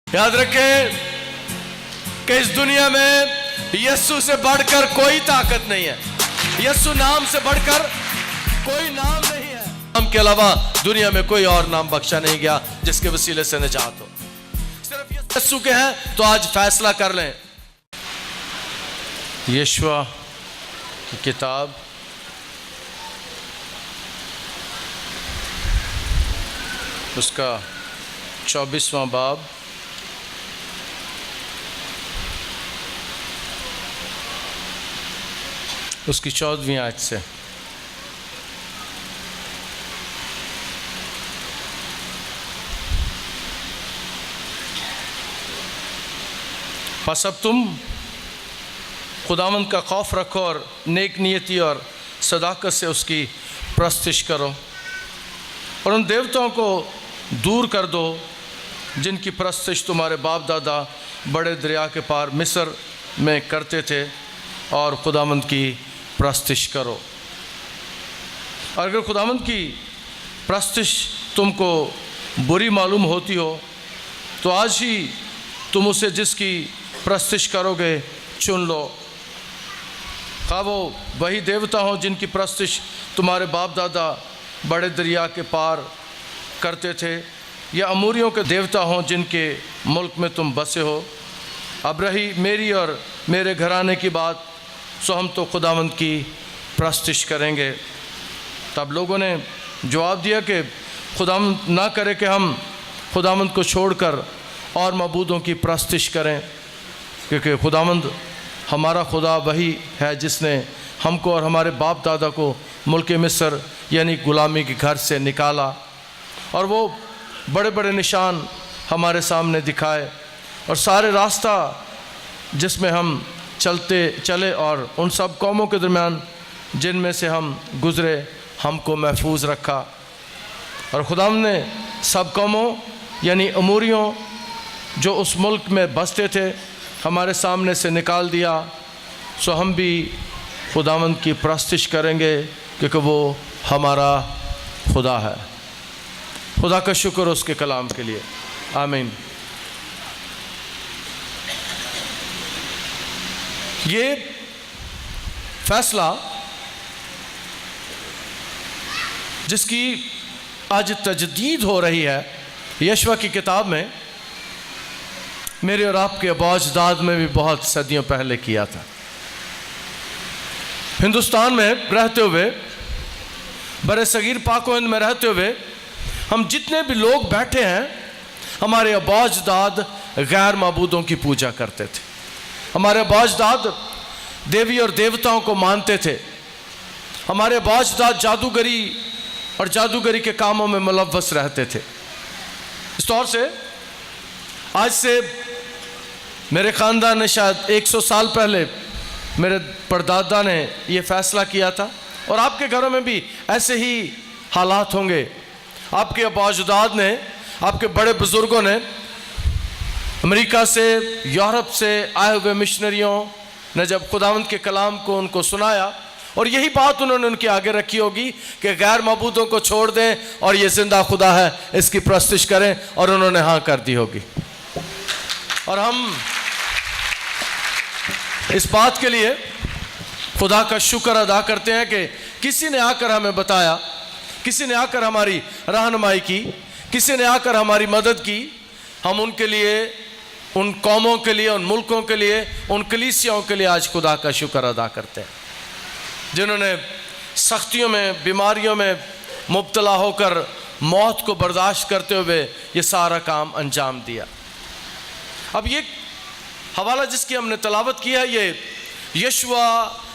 याद रखें कि इस दुनिया में यीशु से बढ़कर कोई ताकत नहीं है। यीशु नाम से बढ़कर कोई नाम नहीं है। नाम के अलावा दुनिया में कोई और नाम बख्शा नहीं गया जिसके वसीले से निजात हो। सिर्फ यीशु के हैं। तो आज फैसला कर लें। यशवा की किताब उसका 24वां बाब उसकी 14वीं आयत से। बस अब तुम खुदावंद का खौफ रखो और नेक नियति और सदाकत से उसकी प्रस्तिश करो और उन देवताओं को दूर कर दो जिनकी प्रस्तिश तुम्हारे बाप दादा बड़े दरिया के पार मिस्र में करते थे, और खुदावंद की प्रस्तिश करो। और अगर खुदावंद की प्रस्तिश तुमको बुरी मालूम होती हो तो आज ही तुम उसे जिसकी प्रस्तिश करोगे चुन लो। खा वो वही देवता हो जिनकी प्रस्तिश तुम्हारे बाप दादा बड़े दरिया के पार करते थे, या अमूरियों के देवता हों जिनके मुल्क में तुम बसे हो। अब रही मेरी और मेरे घराने की बात, सो हम तो खुदावंद की प्रस्तिश करेंगे। तब लोगों ने जवाब दिया कि खुदावंद ना करे कि हम खुदावंद को छोड़कर और मबूदों की प्रस्तिश करें, क्योंकि खुदावंद हमारा खुदा वही है जिसने हमको और हमारे बाप दादा को मुल्क मिस्र यानी गुलामी के घर से निकाला, और वो बड़े बड़े निशान हमारे सामने दिखाए, और सारे रास्ता जिसमें हम चले और उन सब कौमों के दरमियान जिनमें से हम गुज़रे हमको महफूज रखा। और खुदा ने सब कौमों यानी अमूरियों जो उस मुल्क में बसते थे हमारे सामने से निकाल दिया। सो हम भी खुदावंद की प्रस्तिश करेंगे क्योंकि वो हमारा खुदा है। खुदा का शुक्र उसके कलाम के लिए। आमीन। ये फैसला जिसकी आज तजदीद हो रही है यशवा की किताब में, मेरे और आपके आबाजदाद में भी बहुत सदियों पहले किया था। हिंदुस्तान में रहते हुए, बड़े सगीर पाक हिंद में रहते हुए, हम जितने भी लोग बैठे हैं, हमारे आबाजदाद गैर माबूदों की पूजा करते थे। हमारे आबाजदाद देवी और देवताओं को मानते थे। हमारे आबाजदाद जादूगरी और जादूगरी के कामों में मुलव्वस रहते थे। इस तौर से आज से मेरे ख़ानदान ने शायद 100 साल पहले मेरे परदादा ने यह फ़ैसला किया था, और आपके घरों में भी ऐसे ही हालात होंगे। आपके आबाजदाद ने, आपके बड़े बुज़ुर्गों ने अमेरिका से, यूरोप से आए हुए मिशनरियों ने जब खुदावंद के कलाम को उनको सुनाया, और यही बात उन्होंने उनके आगे रखी होगी कि गैर मबूदों को छोड़ दें और ये जिंदा खुदा है इसकी प्रस्तिश करें, और उन्होंने हाँ कर दी होगी। और हम इस बात के लिए खुदा का शुक्र अदा करते हैं कि किसी ने आकर हमें बताया, किसी ने आकर हमारी रहनुमाई की, किसी ने आकर हमारी मदद की। हम उनके लिए, उन कौमों के लिए, उन मुल्कों के लिए, उन कलीसियाओं के लिए आज खुदा का शुक्र अदा करते हैं जिन्होंने सख्तियों में, बीमारियों में मुब्तला होकर मौत को बर्दाश्त करते हुए ये सारा काम अंजाम दिया। अब ये हवाला जिसकी हमने तलावत किया, ये यशवा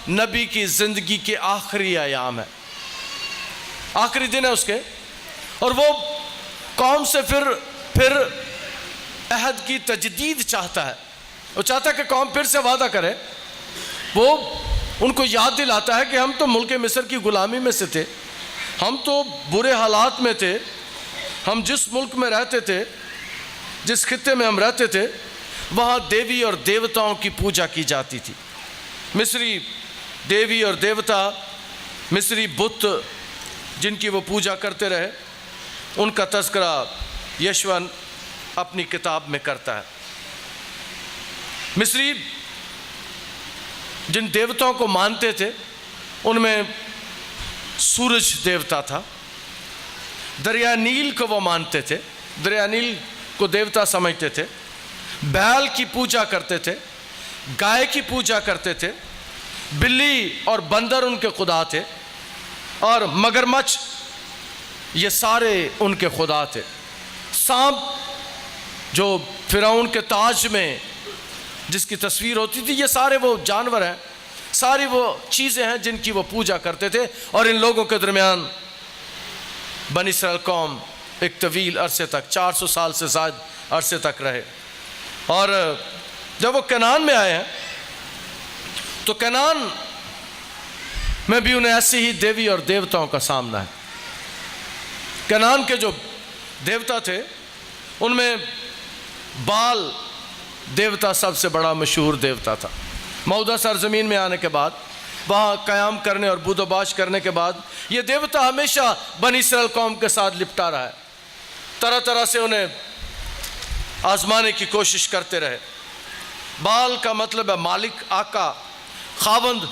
नबी की ज़िंदगी के आखिरी अयाम है, आखिरी दिन है उसके, और वो कौम से फिर अहद की तजदीद चाहता है। वो चाहता है कि कौम फिर से वादा करे। वो उनको याद दिलाता है कि हम तो मुल्क मिस्र की ग़ुलामी में से थे, हम तो बुरे हालात में थे। हम जिस मुल्क में रहते थे, जिस खित्ते में हम रहते थे, वहाँ देवी और देवताओं की पूजा की जाती थी। मिस्री देवी और देवता, मिस्री बुत जिनकी वो पूजा करते रहे, उनका तज़किरा यशवा अपनी किताब में करता है। मिस्री जिन देवताओं को मानते थे उनमें सूरज देवता था, दरिया नील को वो मानते थे, दरिया नील को देवता समझते थे, बैल की पूजा करते थे, गाय की पूजा करते थे, बिल्ली और बंदर उनके खुदा थे, और मगरमच्छ ये सारे उनके खुदा थे। सांप जो फिरौन के ताज में जिसकी तस्वीर होती थी, ये सारे वो जानवर हैं, सारी वो चीज़ें हैं जिनकी वो पूजा करते थे। और इन लोगों के दरमियान बनी इस्राएल कौम एक तवील अरसे तक, 400 साल से ज़्यादा अरसे तक रहे। और जब वो कनान में आए हैं तो कनान में भी उन्हें ऐसे ही देवी और देवताओं का सामना है। कनान के जो देवता थे उनमें बाल देवता सबसे बड़ा मशहूर देवता था। मौदा सरजमीन में आने के बाद, वहाँ क़याम करने और बुदोबाश करने के बाद, ये देवता हमेशा बनी इस्राएल कौम के साथ लिपटा रहा है, तरह तरह से उन्हें आजमाने की कोशिश करते रहे। बाल का मतलब है मालिक, आका, खावंद,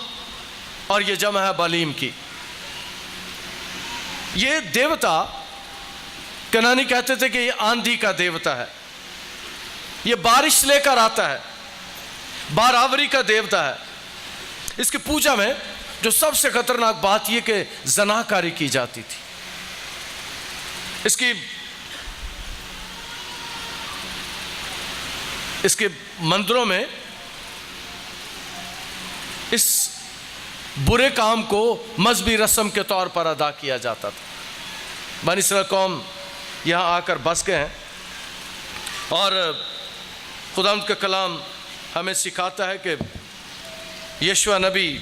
और ये जमा है बालीम की। ये देवता कनानी कहते थे कि ये आंधी का देवता है, ये बारिश लेकर आता है, बारावरी का देवता है। इसकी पूजा में जो सबसे खतरनाक बात यह कि जनाकारी की जाती थी। इसके मंदिरों में इस बुरे काम को मजहबी रस्म के तौर पर अदा किया जाता था। बनी इस्राएल कौम यहाँ आकर बस गए हैं और खुदावंद का कलाम हमें सिखाता है कि यीशु नबी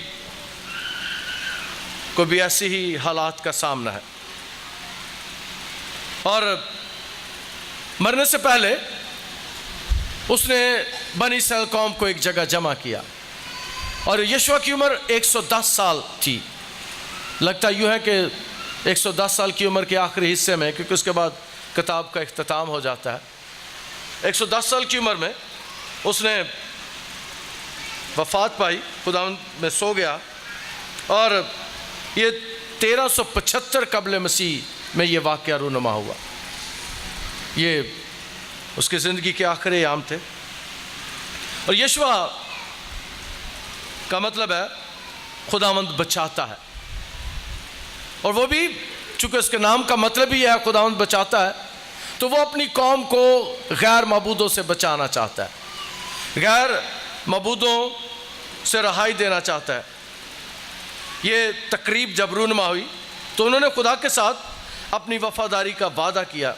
को भी ऐसी ही हालात का सामना है। और मरने से पहले उसने बनी इस्राएल कौम को एक जगह जमा किया और यीशु की उम्र 110 साल थी। लगता यूँ है कि 110 साल की उम्र के आखिरी हिस्से में, क्योंकि उसके बाद किताब का इख्तिताम हो जाता है, 110 साल की उम्र में उसने वफ़ात पाई, खुदावंद में सो गया। और ये 1375 कबल मसीह में ये वाक़या रूनुमा हुआ। ये उसकी ज़िंदगी के आखिरी अयाम थे। और यीशुआ का मतलब है खुदावंद बचाता है, और वो भी चूँकि उसके नाम का मतलब ही है खुदावंद बचाता है, तो वो अपनी कौम को गैर मबूदों से बचाना चाहता है, गैर मबूदों से रहाई देना चाहता है। ये तकरीब जब रूनुमा हुई तो उन्होंने खुदा के साथ अपनी वफ़ादारी का वादा किया।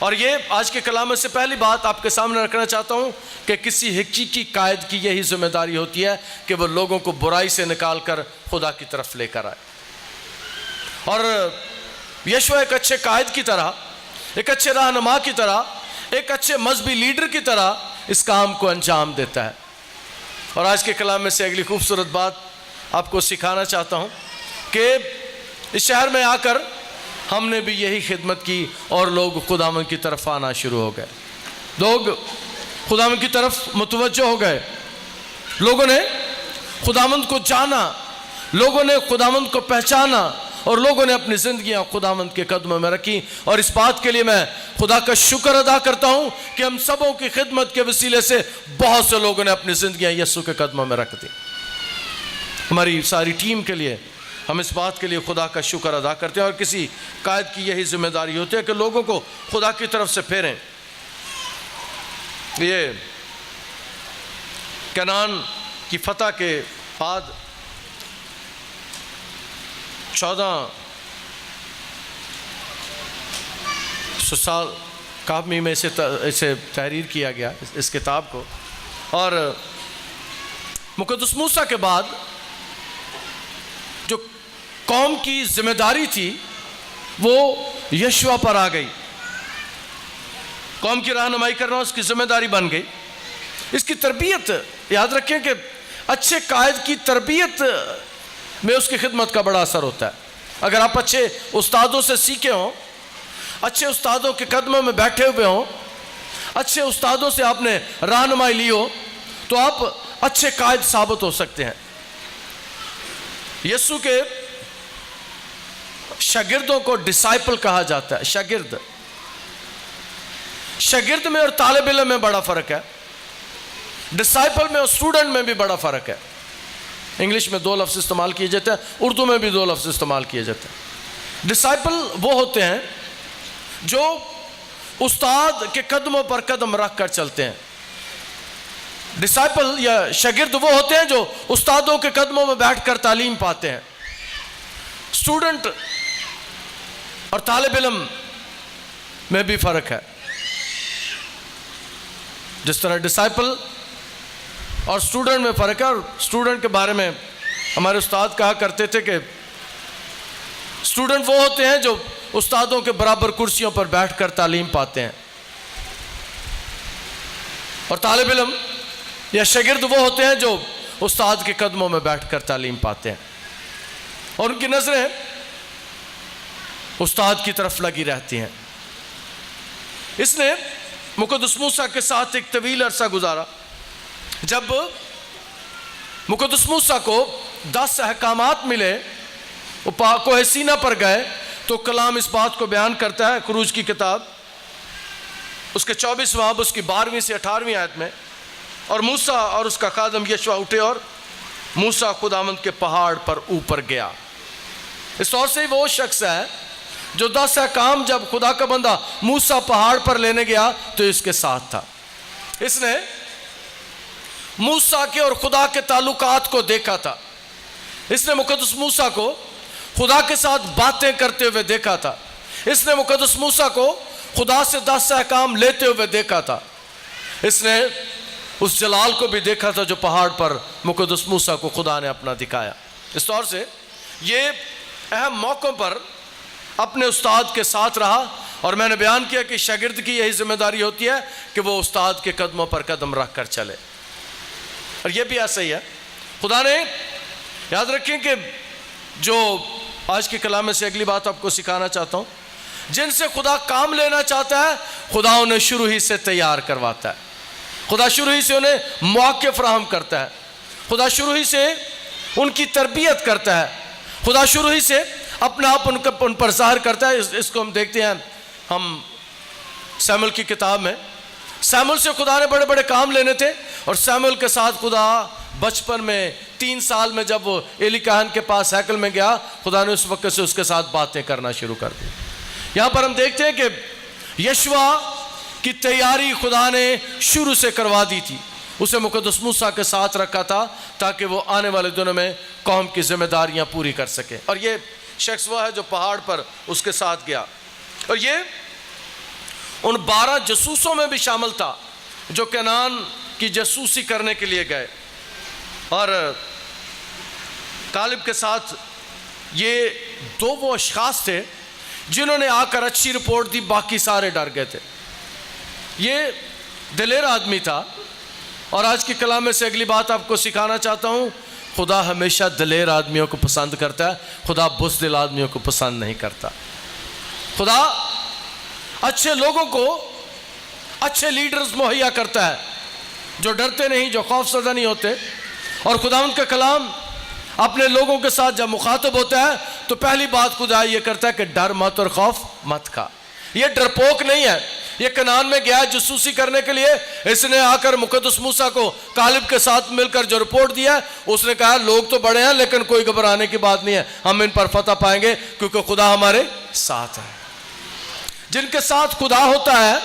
और ये आज के कलाम से पहली बात आपके सामने रखना चाहता हूँ कि किसी हकीकी कायद की यही जिम्मेदारी होती है कि वो लोगों को बुराई से निकाल कर खुदा की तरफ लेकर आए। और यीशु एक अच्छे कायद की तरह, एक अच्छे रहनुमा की तरह, एक अच्छे मजहबी लीडर की तरह इस काम को अंजाम देता है। और आज के कलाम में से अगली खूबसूरत बात आपको सिखाना चाहता हूँ कि इस शहर में आकर हमने भी यही खिदमत की और लोग खुदावंद की तरफ आना शुरू हो गए। लोग खुदावंद की तरफ मुतवज्जो हो गए। लोगों ने खुदावंद को जाना, लोगों ने खुदावंद को पहचाना, और लोगों ने अपनी ज़िंदगियाँ खुदावंद के कदमों में रखी। और इस बात के लिए मैं खुदा का शुक्र अदा करता हूँ कि हम सबों की खिदमत के वसीले से बहुत से लोगों ने अपनी ज़िंदगियाँ यीशु के कदमों में रख दी। हमारी सारी टीम के लिए हम इस बात के लिए खुदा का शुक्र अदा करते हैं। और किसी कायद की यही जिम्मेदारी होती है कि लोगों को खुदा की तरफ से फेरें। ये कनान की फतह के बाद 1400 साल काबमी में इसे तहरीर किया गया इस किताब को। और मुक़द्दस मूसा के बाद जो कौम की जिम्मेदारी थी वो यशुआ पर आ गई। कौम की रहनुमाई करना उसकी जिम्मेदारी बन गई। इसकी तरबियत याद रखें कि अच्छे कायद की तरबियत में उसकी खिदमत का बड़ा असर होता है। अगर आप अच्छे उस्तादों से सीखे हों, अच्छे उस्तादों के कदमों में बैठे हुए हों, अच्छे उस्तादों से आपने रहनुमाई ली हो तो आप अच्छे कायद साबित हो सकते हैं। यीशु के शागिर्दों को डिसाइपल कहा जाता है। शागिर्द में और तालिब इल्म में बड़ा फर्क है। डिसाइपल में और स्टूडेंट में भी बड़ा फर्क है। इंग्लिश में 2 लफ्ज़ इस्तेमाल किए जाते हैं, उर्दू में भी 2 लफ्ज़ इस्तेमाल किए जाते हैं। डिसाइपल वो होते हैं जो उस्ताद के कदमों पर कदम रख कर चलते हैं। डिसाइपल या शागिर्द वो होते हैं जो उस्तादों के कदमों में बैठकर तालीम पाते हैं। स्टूडेंट और तालिब इल्म में भी फर्क है। जिस तरह डिसाइपल और स्टूडेंट में फर्क है, और स्टूडेंट के बारे में हमारे उस्ताद कहा करते थे कि स्टूडेंट वो होते हैं जो उस्तादों के बराबर कुर्सियों पर बैठकर तालीम पाते हैं, और तालिब इल्म या शागिर्द वो होते हैं जो उस्ताद के कदमों में बैठकर तालीम पाते हैं और उनकी नजरें उस्ताद की तरफ लगी रहती हैं। इसने मुक़द्दस मूसा के साथ एक तवील अरसा गुजारा। जब मुक़द्दस मूसा को 10 अहकामात मिले, वो कोहे सीना पर गए, तो कलाम इस बात को बयान करता है खुरूज की किताब उसके 24 बाब उसकी 12वीं से 18वीं आयत में, और मूसा और उसका खादम यशवा उठे और मूसा खुदावंद के पहाड़ पर ऊपर गया। इस तौर से वो शख्स है जो 10 अहकाम जब खुदा का बंदा मूसा पहाड़ पर लेने गया तो इसके साथ था। इसने मूसा के और खुदा के ताल्लुकात को देखा था। इसने मुक़द्दस मूसा को खुदा के साथ बातें करते हुए देखा था। इसने मुक़द्दस मूसा को खुदा से 10 अहकाम लेते हुए देखा था। इसने उस जलाल को भी देखा था जो पहाड़ पर मुक़द्दस मूसा को खुदा ने अपना दिखाया। इस तौर से ये अहम मौक़ों पर अपने उस्ताद के साथ रहा, और मैंने बयान किया कि शागिर्द की यही जिम्मेदारी होती है कि वो उस्ताद के कदमों पर कदम रख कर चले, और ये भी ऐसा ही है। खुदा ने, याद रखें कि जो आज के कलाम से अगली बात आपको सिखाना चाहता हूँ, जिनसे खुदा काम लेना चाहता है खुदा उन्हें शुरू ही से तैयार करवाता है। खुदा शुरू ही से उन्हें मौके फराहम करता है। खुदा शुरू ही से उनकी तरबियत करता है। खुदा शुरू ही से अपना आप उन पर ज़ाहिर करता है। इसको हम देखते हैं हम सैमुअल की किताब में। सैमुअल से खुदा ने बड़े बड़े काम लेने थे, और सैमुअल के साथ खुदा बचपन में 3 साल में जब वो एली काहन के पास हैकल में गया, खुदा ने उस वक्त से उसके साथ बातें करना शुरू कर दी। यहाँ पर हम देखते हैं कि यशवा की तैयारी खुदा ने शुरू से करवा दी थी। उसे मुक़द्दस मूसा के साथ रखा था ताकि वो आने वाले दिनों में कौम की जिम्मेदारियां पूरी कर सके। और ये शख्स वह है जो पहाड़ पर उसके साथ गया, और ये उन 12 जसूसों में भी शामिल था जो कनान की जसूसी करने के लिए गए। और कालिब के साथ ये 2 वो अशखास थे जिन्होंने आकर अच्छी रिपोर्ट दी, बाकी सारे डर गए थे। ये दिलेर आदमी था, और आज की कलाम में से अगली बात आपको सिखाना चाहता हूँ, खुदा हमेशा दिलेर आदमियों को पसंद करता है, खुदा बुज़दिल आदमियों को पसंद नहीं करता। खुदा अच्छे लोगों को अच्छे लीडर्स मुहैया करता है जो डरते नहीं, जो खौफज़दा नहीं होते। और खुदावंद का कलाम अपने लोगों के साथ जब मुखातब होता है तो पहली बात खुदा ये करता है कि डर मत और खौफ मत खा। ये डरपोक नहीं है। ये कनान में गया जसूसी करने के लिए। इसने आकर मुक़द्दस मूसा को कालिब के साथ मिलकर जो रिपोर्ट दिया, उसने कहा लोग तो बड़े हैं लेकिन कोई घबराने की बात नहीं है, हम इन पर फतह पाएंगे क्योंकि खुदा हमारे साथ है। जिनके साथ खुदा होता है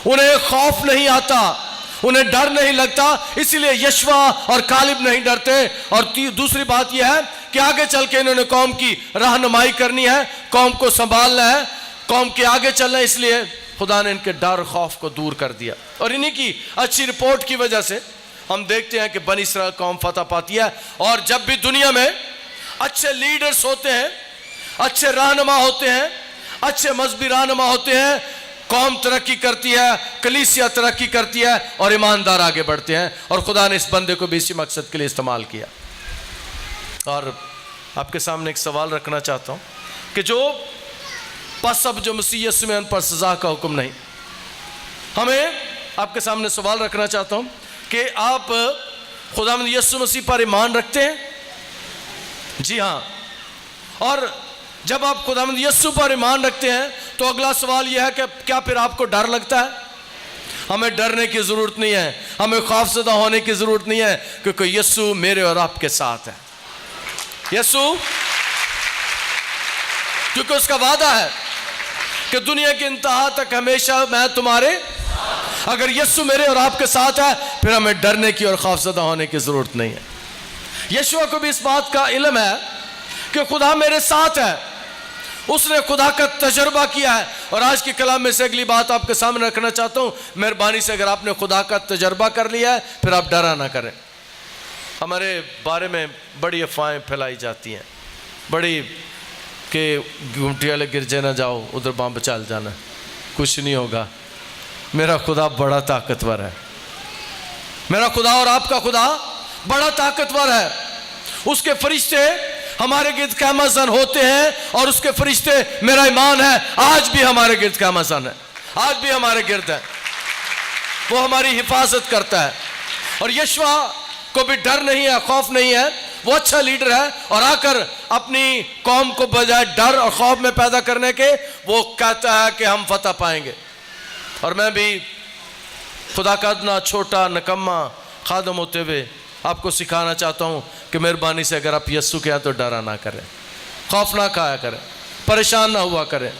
उन्हें खौफ नहीं आता, उन्हें डर नहीं लगता, इसीलिए यशवा और कालिब नहीं डरते। और दूसरी बात यह है कि आगे चल के इन्होंने कौम की रहनुमाई करनी है, कौम को संभालना है, कौम के आगे चलना है, इसलिए खुदा ने इनके डर खौफ को दूर कर दिया। और इन्हीं की अच्छी रिपोर्ट की वजह से हम देखते हैं कि बनी इस्राएल कौम फतह पाती है। और जब भी दुनिया में अच्छे लीडर्स होते हैं, अच्छे रहनुमा होते हैं, अच्छे मजहबी रहनुमा होते हैं, कौम तरक्की करती है, कलीसिया तरक्की करती है और ईमानदार आगे बढ़ते हैं। और खुदा ने इस बंदे को भी इसी मकसद के लिए इस्तेमाल किया। और आपके सामने एक सवाल रखना चाहता हूँ कि जो पस अब जो मसीह यीशु में उन पर सज़ा का हुक्म नहीं, हमें आपके सामने सवाल रखना चाहता हूं कि आप खुदावंद यीशु मसीह पर ईमान रखते हैं? जी हाँ। और जब आप खुदावंद यीशु पर ईमान रखते हैं तो अगला सवाल यह है कि क्या फिर आपको डर लगता है? हमें डरने की जरूरत नहीं है, हमें खौफजदा होने की जरूरत नहीं है, क्योंकि यीशु मेरे और आपके साथ है। यीशु, क्योंकि उसका वादा है कि दुनिया के इंतहा तक हमेशा मैं तुम्हारे। अगर यीशु मेरे और आपके साथ है फिर हमें डरने की और खौफजदा होने की जरूरत नहीं है। यीशु को भी इस बात का इल्म है कि खुदा मेरे साथ है, उसने खुदा का तजर्बा किया है। और आज के कलाम में से अगली बात आपके सामने रखना चाहता हूं, मेहरबानी से अगर आपने खुदा का तजर्बा कर लिया है फिर आप डरा ना करें। हमारे बारे में बड़ी अफवाहें फैलाई जाती हैं, बड़ी कि गुमटी वाले गिरजे ना जाओ, उधर बम चल जाना, कुछ नहीं होगा। मेरा खुदा बड़ा ताकतवर है, मेरा खुदा और आपका खुदा बड़ा ताकतवर है। उसके फरिश्ते हमारे गिर्द क़यामतज़न होते हैं और उसके फरिश्ते, मेरा ईमान है, आज भी हमारे गिर्द क़यामतज़न है, आज भी हमारे गिर्द है। वो हमारी हिफाजत करता है। और यशवा को भी डर नहीं है, खौफ नहीं है। वो अच्छा लीडर है और आकर अपनी कौम को बजाय डर और खौफ में पैदा करने के वो कहता है कि हम फतह पाएंगे। और मैं भी खुदा का इतना छोटा निकम्मा खादम होते हुए आपको सिखाना चाहता हूँ कि मेहरबानी से अगर आप यीशु के हैं तो डरा ना करें, खौफ ना खाया करें, परेशान ना हुआ करें।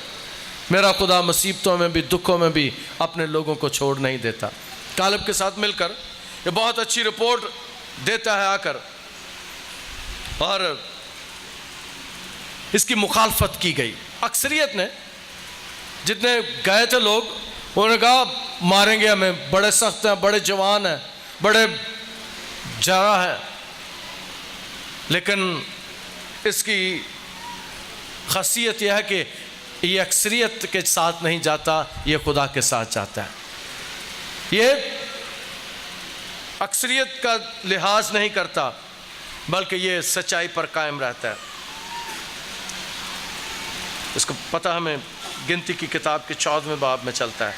मेरा खुदा मुसीबतों में भी, दुखों में भी अपने लोगों को छोड़ नहीं देता। कालेब के साथ मिलकर ये बहुत अच्छी रिपोर्ट देता है आकर, और इसकी मुखालफत की गई। अक्सरियत ने, जितने गए थे लोग, उन्होंने कहा मारेंगे हमें, बड़े सख्त हैं, बड़े जवान हैं, बड़े जरा है। लेकिन इसकी खासियत यह है कि ये अक्सरियत के साथ नहीं जाता, ये खुदा के साथ जाता है। ये अक्सरियत का लिहाज नहीं करता, बल्कि ये सच्चाई पर कायम रहता है। इसको पता हमें गिनती की किताब के 14वें बाब में चलता है।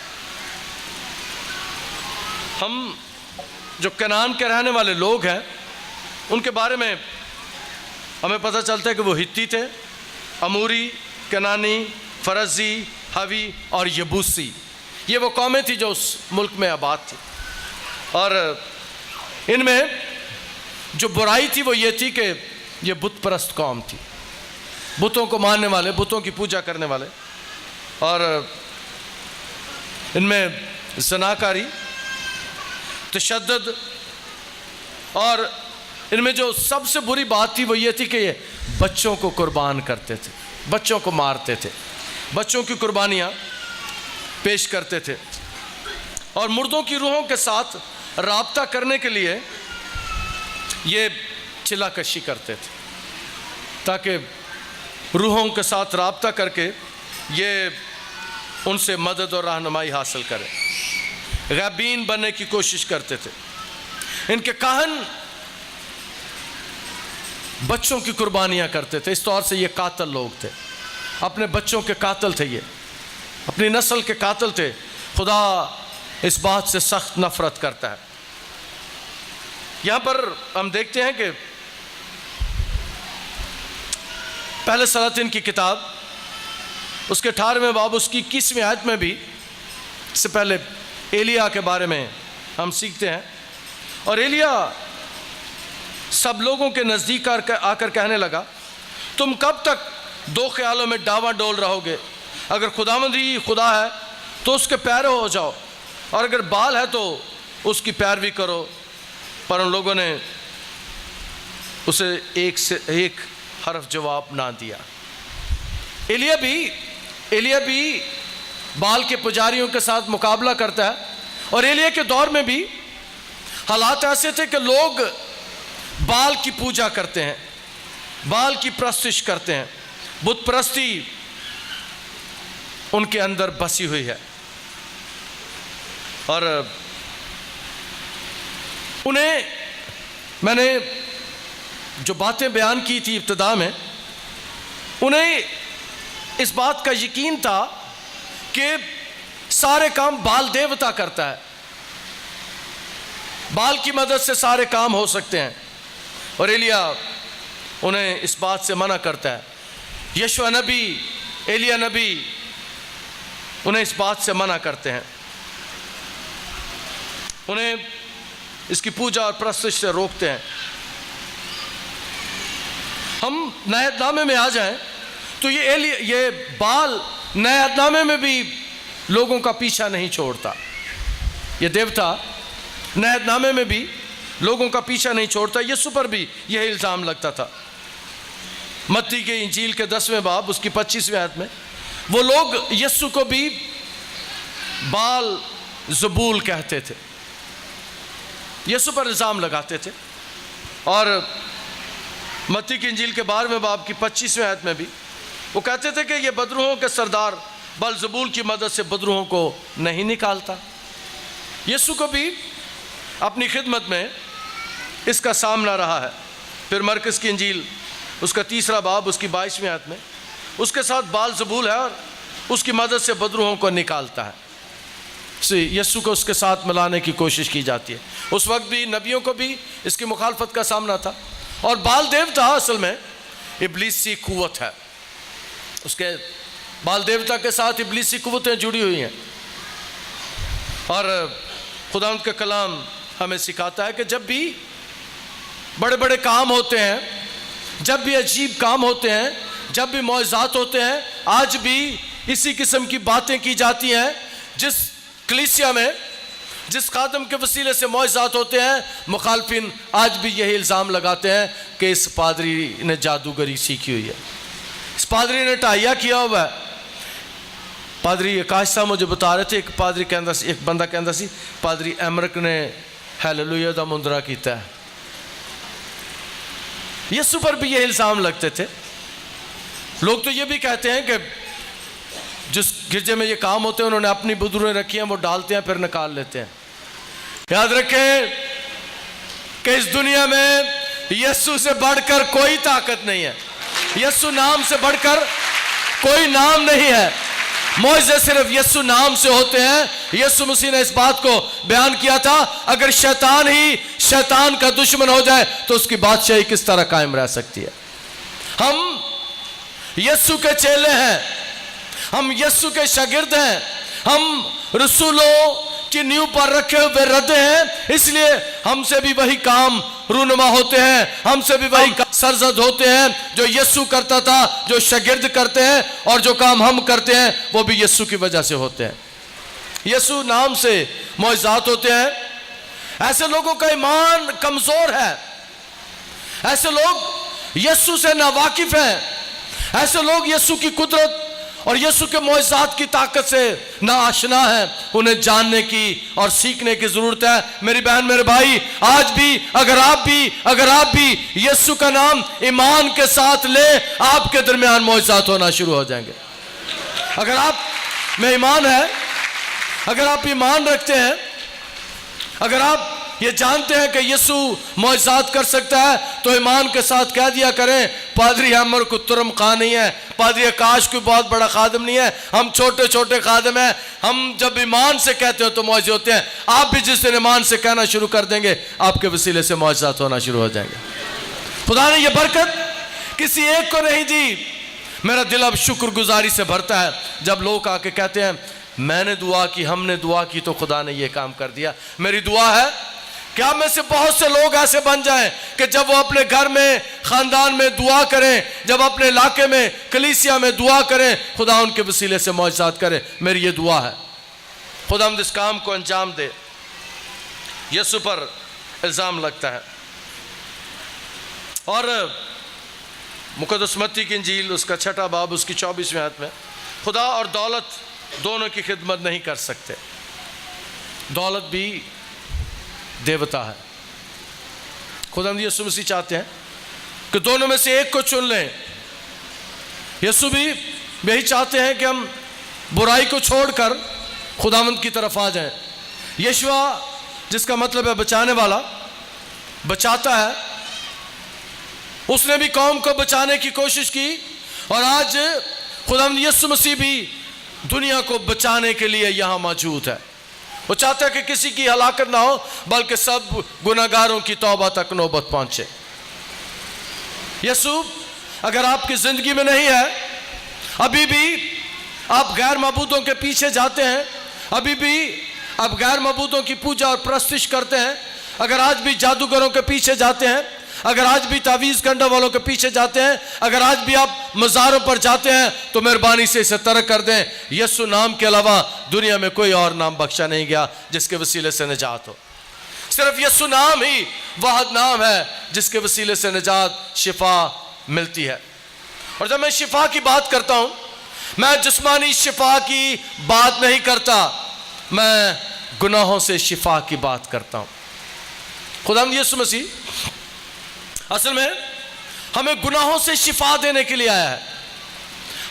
हम जो कनान के रहने वाले लोग हैं उनके बारे में हमें पता चलता है कि वो हित्ती थे, अमूरी, कनानी, फरजी, हवी और यबूसी। ये वो कौमें थी जो उस मुल्क में आबाद थी। और इनमें जो बुराई थी वो ये थी कि ये बुत परस्त कौम थी, बुतों को मानने वाले, बुतों की पूजा करने वाले। और इनमें ज़नाकारी, तशद्दुद, और इनमें जो सबसे बुरी बात थी वो ये थी कि ये बच्चों को कुर्बान करते थे, बच्चों को मारते थे, बच्चों की कुर्बानियाँ पेश करते थे। और मुर्दों की रूहों के साथ राब्ता करने के लिए ये चिल्लाकशी करते थे, ताकि रूहों के साथ राब्ता करके ये उनसे मदद और रहनुमाई हासिल करें। गैबीन बनने की कोशिश करते थे। इनके काहन बच्चों की कुर्बानियां करते थे। इस तौर से ये कातिल लोग थे, अपने बच्चों के कातिल थे, ये अपनी नस्ल के कातिल थे। खुदा इस बात से सख्त नफरत करता है। यहाँ पर हम देखते हैं कि पहले सलातीन की किताब उसके 18वें बाब उसकी 21वीं आयत में भी, इससे पहले एलिया के बारे में हम सीखते हैं। और एलिया सब लोगों के नज़दीक आकर कहने लगा, तुम कब तक दो ख्यालों में डावाडोल रहोगे? अगर खुदावंद ही खुदा है तो उसके पैरों हो जाओ, और अगर बाल है तो उसकी पैरवी करो। पर उन लोगों ने उसे एक से एक हरफ जवाब ना दिया। एलिया भी बाल के पुजारियों के साथ मुकाबला करता है। और एलिया के दौर में भी हालात ऐसे थे कि लोग बाल की पूजा करते हैं, बाल की प्रस्तिश करते हैं, बुत परस्ती उनके अंदर बसी हुई है। और उन्हें मैंने जो बातें बयान की थी इब्तिदा में, उन्हें इस बात का यकीन था कि सारे काम बाल देवता करता है। बाल की मदद से सारे काम हो सकते हैं। और एलिया उन्हें इस बात से मना करता है। यशवा नबी, एलिया नबी उन्हें इस बात से मना करते हैं, उन्हें इसकी पूजा और प्रस्तुति से रोकते हैं। हम नए नामे में आ जाएं तो ये बाल नए नामे में भी लोगों का पीछा नहीं छोड़ता। ये देवता नए नामे में भी लोगों का पीछा नहीं छोड़ता। यीशु पर भी यह इल्ज़ाम लगता था। मत्ती के इंजील के 10वें बाब उसकी 25वें आयत में वो लोग यीशु को भी बाल ज़बूल कहते थे, यीशु पर इल्ज़ाम लगाते थे। और मत्ती की इंजील के 12वें बाब की 25वें आयत में भी वो कहते थे कि ये बदरूहों के सरदार बलजबूल की मदद से बदरूहों को नहीं निकालता। यीशु को भी अपनी खिदमत में इसका सामना रहा है। फिर मरकस की इंजील उसका 3रा बाब उसकी 22वें आयत में उसके साथ बालजबूल है और उसकी मदद से बदरूहों को निकालता है। यीशु को उसके साथ मिलाने की कोशिश की जाती है। उस वक्त भी नबियों को भी इसकी मुखालफत का सामना था। और बाल देवता असल में इब्लीसी कुव्वत है, उसके बाल देवता के साथ इब्लीसी कुव्वतें जुड़ी हुई हैं। और खुदा का कलाम हमें सिखाता है कि जब भी बड़े बड़े काम होते हैं, जब भी अजीब काम होते हैं, जब भी मौज़ात होते हैं, आज भी इसी किस्म की बातें की जाती हैं। जिस कलीसिया में जिस खादम के वसीले से मौज़ात होते हैं, मुखालफिन आज भी यही इल्ज़ाम लगाते हैं कि इस पादरी ने जादूगरी सीखी हुई है, इस पादरी ने टाइया किया हुआ है। पादरी आकाश साहब मुझे बता रहे थे, एक पादरी कहता सी, एक बंदा कहता सी पादरी एमरक ने हालेलुया दा मुंदरा किया है। यीशु पर भी ये इल्ज़ाम लगते थे। लोग तो ये भी कहते हैं कि जिस गिरजे में ये काम होते हैं उन्होंने अपनी बुदुरें रखी हैं, वो डालते हैं फिर निकाल लेते हैं। याद रखें कि इस दुनिया में यीशु से बढ़कर कोई ताकत नहीं है, यीशु नाम से बढ़कर कोई नाम नहीं है। मौजे सिर्फ यीशु नाम से होते हैं। यीशु मसीह ने इस बात को बयान किया था, अगर शैतान ही शैतान का दुश्मन हो जाए तो उसकी बादशाही किस तरह कायम रह सकती है। हम यीशु के चेले हैं, हम यीशु के शागिर्द हैं, हम रसूलों की नींव पर रखे हुए रद्दे हैं, इसलिए हमसे भी वही काम रूनुमा होते हैं, हमसे भी वही सरजद होते हैं जो यीशु करता था, जो शागिर्द करते हैं, और जो काम हम करते हैं वो भी यीशु की वजह से होते हैं। यीशु नाम से मौज़ात होते हैं। ऐसे लोगों का ईमान कमजोर है, ऐसे लोग यीशु से नावाकिफ हैं, ऐसे लोग यीशु की कुदरत और यीशु के मौज़ात की ताकत से नाआशना है। उन्हें जानने की और सीखने की जरूरत है। मेरी बहन, मेरे भाई, आज भी अगर आप भी यीशु का नाम ईमान के साथ ले, आपके दरमियान मौज़ात होना शुरू हो जाएंगे। अगर आप में ईमान है, अगर आप ईमान रखते हैं, अगर आप ये जानते हैं कि यीशु मौज़ात कर सकता है, तो ईमान के साथ कह दिया करें, पादरी हमर को तुरम खा नहीं है, पादरी आकाश कोई बहुत बड़ा खादम नहीं है, हम छोटे छोटे खादम हैं। हम जब ईमान से कहते हो तो मौज़े होते हैं। आप भी जिस दिन ईमान से कहना शुरू कर देंगे, आपके वसीले से मौज़ात होना शुरू हो जाएंगे। खुदा ने यह बरकत किसी एक को नहीं दी। मेरा दिल अब शुक्रगुजारी से भरता है जब लोग आके कहते हैं मैंने दुआ की, हमने दुआ की तो खुदा ने यह काम कर दिया। मेरी दुआ है क्या में से बहुत से लोग ऐसे बन जाएं कि जब वो अपने घर में, खानदान में दुआ करें, जब अपने इलाके में, कलीसिया में दुआ करें, खुदा उनके वसीले से मौज़ात करे। मेरी ये दुआ है, खुदा हम इस काम को अंजाम दे। यीशु पर इल्ज़ाम लगता है। और मुक़द्दस मत्ती की इंजील उसका 6ठा बाब उसकी 24वें आयत में खुदा और दौलत दोनों की खिदमत नहीं कर सकते। दौलत भी देवता है। खुदा यीशु मसीह चाहते हैं कि दोनों में से एक को चुन लें। यीशु भी यही चाहते हैं कि हम बुराई को छोड़कर खुदावंद की तरफ आ जाएं। यीशुआ जिसका मतलब है बचाने वाला, बचाता है। उसने भी कौम को बचाने की कोशिश की और आज खुदावंद यीशु मसीह भी दुनिया को बचाने के लिए यहाँ मौजूद है। वो चाहता है कि किसी की हलाकत ना हो, बल्कि सब गुनाहगारों की तौबा तक नौबत पहुंचे। यीशु अगर आपकी जिंदगी में नहीं है, अभी भी आप गैर मबूदों के पीछे जाते हैं, अभी भी आप गैर मबूदों की पूजा और प्रस्तिश करते हैं, अगर आज भी जादूगरों के पीछे जाते हैं, अगर आज भी तावीज़ गंडा वालों के पीछे जाते हैं, अगर आज भी आप मज़ारों पर जाते हैं, तो मेहरबानी से इसे तर्क कर दें। यीशु नाम के अलावा दुनिया में कोई और नाम बख्शा नहीं गया जिसके वसीले से निजात हो। सिर्फ यीशु नाम ही वाहिद नाम है जिसके वसीले से निजात, शिफा मिलती है। और जब मैं शिफा की बात करता हूं, मैं जिस्मानी शिफा की बात नहीं करता, मैं गुनाहों से शिफा की बात करता हूं। खुदावंद यीशु मसीह असल में हमें गुनाहों से शिफा देने के लिए आया है,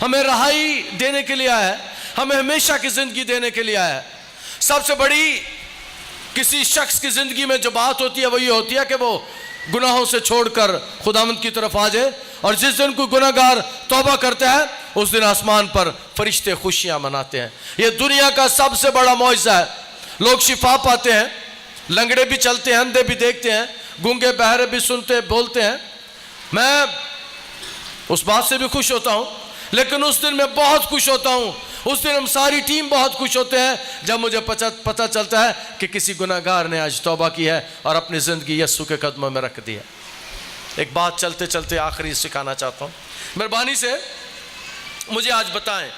हमें रहाई देने के लिए आया है, हमें हमेशा की जिंदगी देने के लिए आया है। सबसे बड़ी किसी शख्स की जिंदगी में जो बात होती है वो ये होती है कि वो गुनाहों से छोड़कर खुदावंद की तरफ आ जाए। और जिस दिन कोई गुनाहगार तौबा करता है, उस दिन आसमान पर फरिश्ते खुशियां मनाते हैं। ये दुनिया का सबसे बड़ा मौजज़ा है। लोग शिफा पाते हैं, लंगड़े भी चलते हैं, अंधे भी देखते हैं, गूंगे बहरे भी सुनते बोलते हैं। मैं उस बात से भी खुश होता हूं, लेकिन उस दिन मैं बहुत खुश होता हूं, उस दिन हम सारी टीम बहुत खुश होते हैं जब मुझे पता चलता है कि किसी गुनाहगार ने आज तौबा की है और अपनी ज़िंदगी यीशु के कदमों में रख दी है। एक बात चलते चलते आखिरी सिखाना चाहता हूँ, मेहरबानी से मुझे आज बताएं।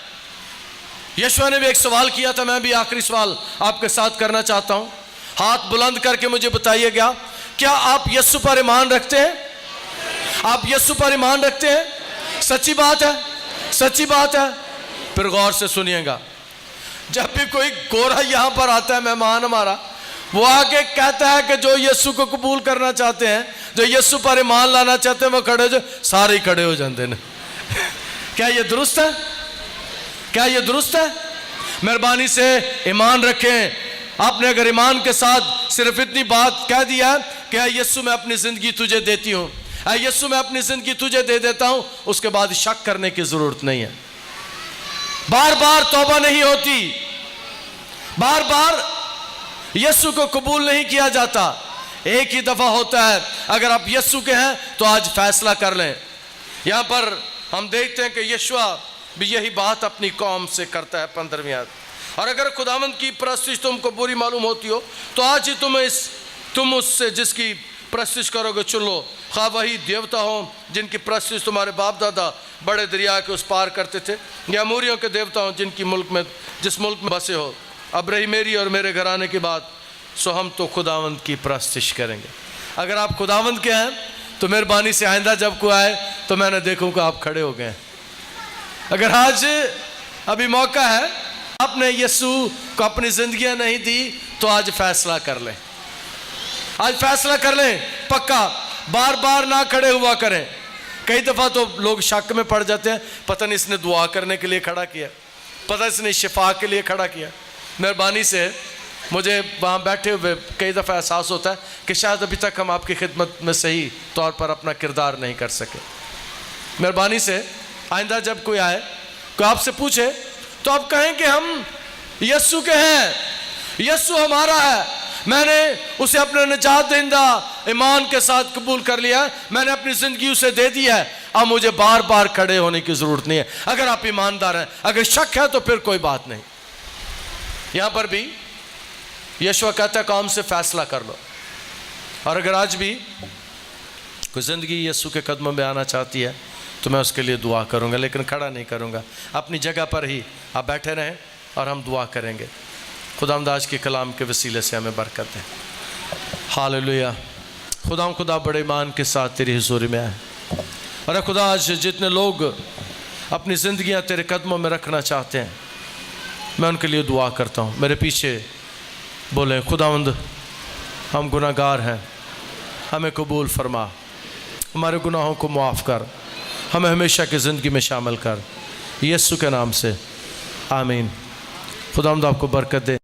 यीशु ने भी एक सवाल किया था, मैं भी आखिरी सवाल आपके साथ करना चाहता हूँ। हाथ बुलंद करके मुझे बताइएगा, क्या आप यीशु पर ईमान रखते हैं? आप यीशु पर ईमान रखते हैं? सच्ची बात है, सच्ची बात है। फिर गौर से सुनिएगा, जब भी कोई गोरा यहाँ पर आता है, मेहमान हमारा, वो आके कहता है कि जो यीशु को कबूल करना चाहते हैं, जो यीशु पर ईमान लाना चाहते हैं, वो खड़े हो, सारे खड़े हो जाते हैं। क्या ये दुरुस्त है? क्या ये दुरुस्त है? मेहरबानी से ईमान रखें। आपने अगर ईमान के साथ सिर्फ इतनी बात कह दिया है कि यीशु मैं अपनी ज़िंदगी तुझे देती हूँ, यीशु मैं अपनी ज़िंदगी तुझे दे देता हूँ, उसके बाद शक करने की ज़रूरत नहीं है। बार बार तौबा नहीं होती, बार बार यीशु को कबूल नहीं किया जाता, एक ही दफ़ा होता है। अगर आप यीशु के हैं तो आज फैसला कर लें। यहाँ पर हम देखते हैं कि यीशुआ भी यही बात अपनी कौम से करता है 15वीं आयत। और अगर खुदावंद की प्रस्तिश तुमको बुरी मालूम होती हो, तो आज ही तुम उससे जिसकी प्रस्तिश करोगे चुन लो, खा वही देवता हो जिनकी प्रस्तिश तुम्हारे बाप दादा बड़े दरिया के उस पार करते थे, या अमोरियों के देवता हो जिस मुल्क में बसे हो। अब रही मेरी और मेरे घराने की बात, सो हम तो खुदावंद की प्रस्तिश करेंगे। अगर आप खुदावंद के हैं तो मेहरबानी से आइंदा जब कोई आए तो मैंने देखूँगा आप खड़े हो गए। अगर आज अभी मौका है, आपने यीशु को अपनी जिंदगियां नहीं दी, तो आज फैसला कर लें, आज फैसला कर लें पक्का। बार बार ना खड़े हुआ करें। कई दफ़ा तो लोग शक में पड़ जाते हैं, पता नहीं इसने दुआ करने के लिए खड़ा किया, पता इसने शिफा के लिए खड़ा किया। मेहरबानी से मुझे वहाँ बैठे हुए कई दफ़ा एहसास होता है कि शायद अभी तक हम आपकी खिदमत में सही तौर पर अपना किरदार नहीं कर सके। मेहरबानी से आइंदा जब कोई आए, कोई आपसे पूछे, तो आप कहें कि हम यीशु के हैं, यीशु हमारा है, मैंने उसे अपना निजात देंदा ईमान के साथ कबूल कर लिया है, मैंने अपनी ज़िंदगी उसे दे दी है, अब मुझे बार बार खड़े होने की ज़रूरत नहीं है। अगर आप ईमानदार हैं, अगर शक है तो फिर कोई बात नहीं। यहाँ पर भी यीशु कहता है कौम से फैसला कर लो। और अगर आज भी कोई ज़िंदगी यीशु के कदमों में आना चाहती है तो मैं उसके लिए दुआ करूँगा, लेकिन खड़ा नहीं करूँगा। अपनी जगह पर ही आप बैठे रहें और हम दुआ करेंगे। खुदावंद आज के कलाम के वसीले से हमें बरकत है। हालेलुया। खुदा बड़े ईमान के साथ तेरी हुजूरी में आए। और खुदा आज जितने लोग अपनी ज़िंदगियाँ तेरे कदमों में रखना चाहते हैं, मैं उनके लिए दुआ करता हूँ। मेरे पीछे बोले, खुदावंद हम गुनाहगार हैं, हमें कबूल फरमा, हमारे गुनाहों को माफ़ कर, हमें हमेशा की ज़िंदगी में शामिल कर, यीशु के नाम से आमीन। खुदावंद आपको बरकत दे।